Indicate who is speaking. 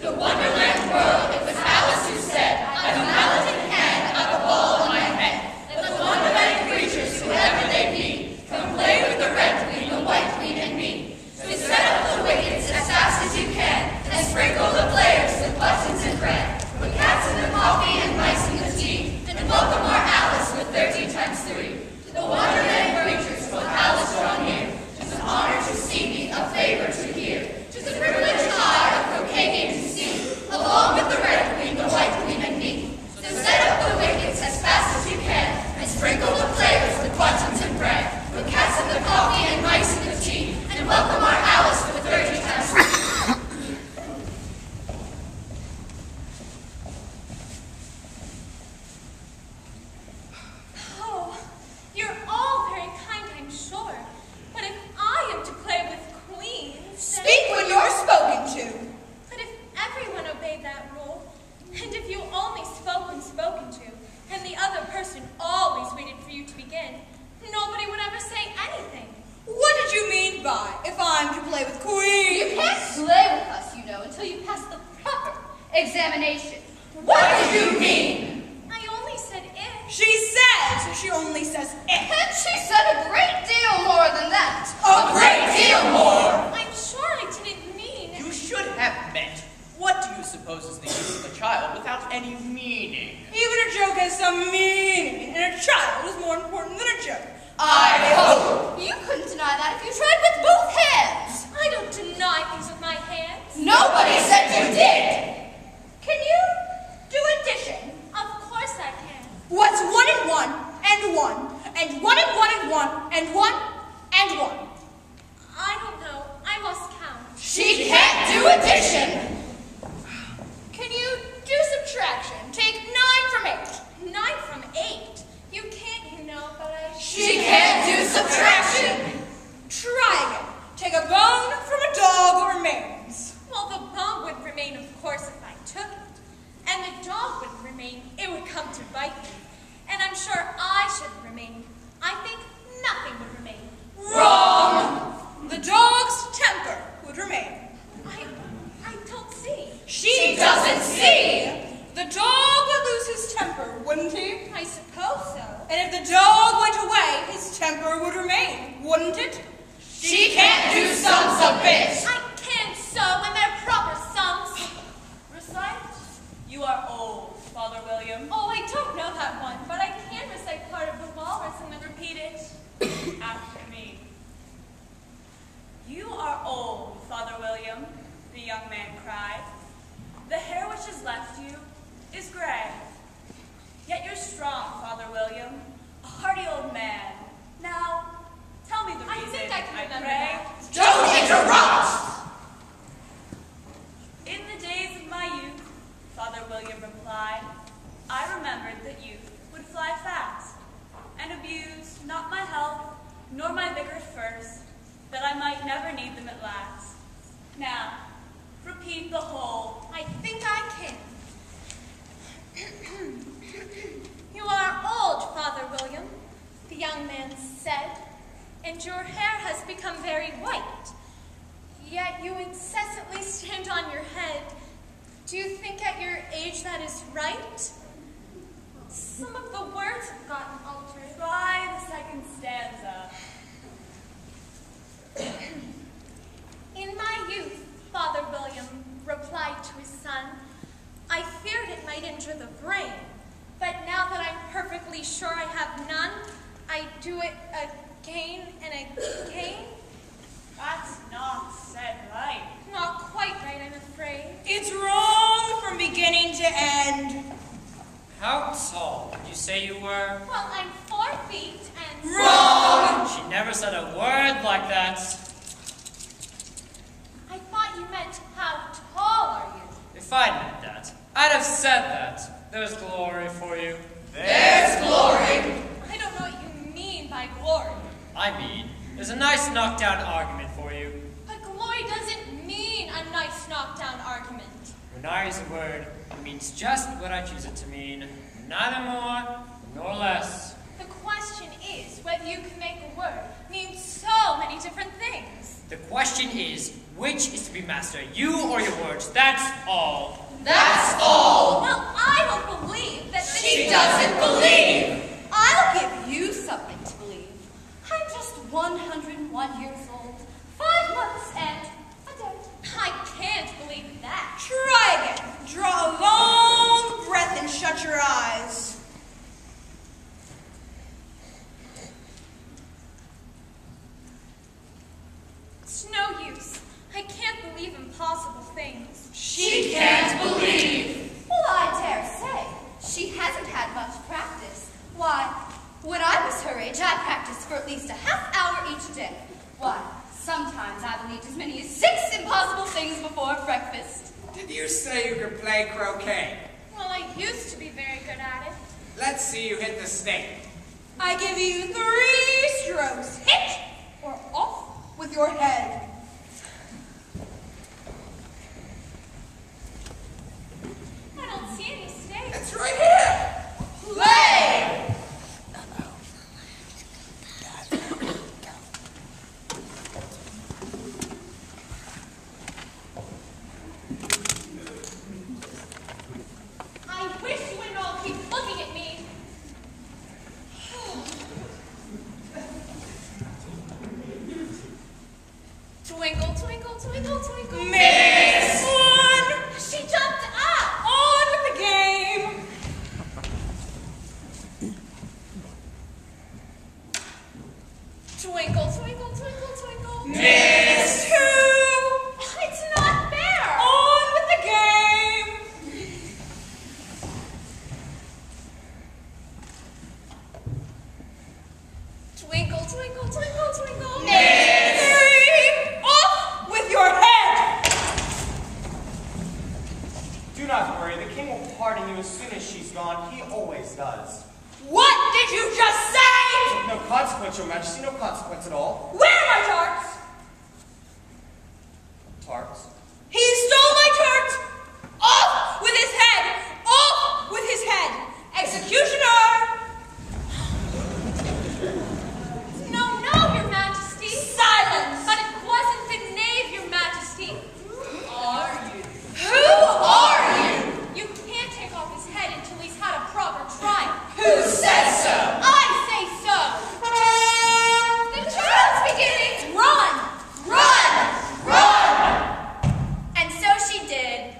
Speaker 1: the Wonderland world, it was Alice who said, I've a mallet in hand, I've a ball on my head. Let the Wonderland creatures, whoever they be, come play with the red queen, the white queen, and me. So set up the wickets as fast as you can, and sprinkle the players with buttons and bread. Put cats in the coffee and mice in the tea, and welcome our Alice with 13 times 3. To the Wonderland creatures, will Alice draw near. 'Tis an honor to see me, a favor to hear. 'Tis a privilege high, a croquet game to see, along with the red queen, the white queen, and me. So set up the wickets as fast as you can, and sprinkle the players with buttons and bread. Put cats in the coffee and mice in the tea, and welcome our Alice with 30 times 3.
Speaker 2: Oh, you're all very kind, I'm sure. But if I am to play with queens,
Speaker 3: Speak when you're spoken to.
Speaker 2: But if everyone obeyed that rule, and if you only spoke when spoken to, and the other person always waited for you to begin, nobody would ever say anything.
Speaker 3: What did you mean by, if I'm to play with queens?
Speaker 1: You can't play with us, you know, until you pass the proper examination.
Speaker 3: What did you mean?
Speaker 2: I only said if.
Speaker 3: She only says if.
Speaker 1: And she said a great deal more than that.
Speaker 3: A great deal more.
Speaker 2: I'm sure I didn't mean.
Speaker 4: You should have meant. What do you suppose is the use of a child without any meaning?
Speaker 3: Even a joke has some meaning, and a child is more important than a joke.
Speaker 1: I hope. You couldn't deny that if you tried with both hands.
Speaker 2: I don't deny things with my hands.
Speaker 1: Nobody said you did.
Speaker 3: Can you do addition?
Speaker 2: Of course I can.
Speaker 3: What's 1 and 1 and 1 and 1 and 1 and 1 and 1 and 1?
Speaker 2: I don't know. I lost count.
Speaker 1: She can't do addition.
Speaker 3: Can you do subtraction? Take 9 from 8.
Speaker 2: 9 from 8. You can't, you know, but I...
Speaker 1: She can't do subtraction.
Speaker 3: Try again. Take a bone from a dog or remains.
Speaker 2: Well, the bone would remain, of course, if I took it. And the dog wouldn't remain. It would come to bite me. And I'm sure I shouldn't remain. I think nothing would remain.
Speaker 3: Wrong. The dog's temper would remain.
Speaker 2: I don't see.
Speaker 3: She doesn't see. The dog would lose his temper, wouldn't he?
Speaker 2: I suppose so.
Speaker 3: And if the dog went away, his temper would remain, wouldn't it?
Speaker 1: She can't do sums a bit.
Speaker 2: I can sew when they're proper sums.
Speaker 5: Recite. You are old, Father William.
Speaker 2: Oh, I don't know that one, but I can recite part of the walrus and then repeat it.
Speaker 5: After me. You are old, Father William, the young man cried. The hair which has left you is gray. Yet you're strong, Father William, a hardy old man. Now, tell me the
Speaker 2: I
Speaker 5: reason,
Speaker 2: think I can remember
Speaker 5: pray.
Speaker 2: that.
Speaker 3: Don't interrupt!
Speaker 5: In the days of my youth, Father William replied, I remembered that youth would fly fast, and abuse not my health, nor my vigor first, that I might never need them at last. Now, repeat the whole.
Speaker 2: I think I can. You are old, Father William, the young man said, and your hair has become very white. Yet you incessantly stand on your head. Do you think at your age that is right? Some of the words have gotten altered.
Speaker 5: Try the second stanza.
Speaker 2: In my youth, Father William replied to his son, I feared it might injure the brain, but now that I'm perfectly sure I have none, I do it again and again.
Speaker 5: That's not said right.
Speaker 2: Not quite right, I'm afraid.
Speaker 3: It's wrong from beginning to end.
Speaker 6: How tall did you say you were?
Speaker 2: Well, I'm 4 feet and...
Speaker 3: Wrong!
Speaker 6: She never said a word like that.
Speaker 2: I thought you meant how tall are you?
Speaker 6: If I'd meant that, I'd have said that. There's glory for you.
Speaker 3: There's glory.
Speaker 2: I don't know what you mean by glory.
Speaker 6: I mean, there's a nice knockdown argument for you.
Speaker 2: But glory doesn't mean a nice knockdown argument.
Speaker 6: When I use a word, it means just what I choose it to mean. Neither more nor less.
Speaker 2: The question is whether you can make a word mean so many different things.
Speaker 6: The question is, Which is to be master, you or your words? That's all.
Speaker 1: That's all.
Speaker 2: Well, I don't believe that this
Speaker 1: She doesn't believe.
Speaker 3: I'll give you something to believe. I'm just 101 years old, 5 months and a day.
Speaker 2: I can't believe that.
Speaker 3: Try again. Draw a long breath and shut your eyes.
Speaker 2: It's no use. I can't believe impossible things.
Speaker 1: She can't believe.
Speaker 3: Well, I dare say. She hasn't had much practice. Why, when I was her age, I practiced for at least a half hour each day. Why, sometimes I believed as many as 6 impossible things before breakfast.
Speaker 7: Did you say you could play croquet?
Speaker 2: Well, I used to be very good at it.
Speaker 7: Let's see you hit the stake.
Speaker 3: I give you 3 strokes. Hit or off with your head.
Speaker 2: I don't see any stakes.
Speaker 7: It's right here.
Speaker 3: Play!
Speaker 2: I wish you wouldn't all keep looking at me. Twinkle, twinkle, twinkle, twinkle.
Speaker 3: Miss one!
Speaker 2: She jumped up.
Speaker 3: On with the game!
Speaker 2: Twinkle, twinkle, twinkle, twinkle.
Speaker 3: Miss two!
Speaker 2: It's not fair.
Speaker 3: On with the game!
Speaker 2: Twinkle, twinkle, twinkle, twinkle.
Speaker 3: Miss three! Off with your head!
Speaker 8: Do not worry, the king will pardon you as soon as she's gone. He always does.
Speaker 3: What did you just say?
Speaker 8: No consequence, your majesty, no consequence at all.
Speaker 3: Where are my tarts?
Speaker 8: Tarts?
Speaker 3: He stole my tarts! Off with his head! Off with his head! Executioner!
Speaker 2: No, no, your majesty.
Speaker 3: Silence!
Speaker 2: But it wasn't the knave, your majesty.
Speaker 3: Who are you?
Speaker 2: You can't take off his head until he's had a proper trial.
Speaker 3: Who says so?
Speaker 2: I say so. The trial's beginning.
Speaker 3: Run! Run! Run! And so she did.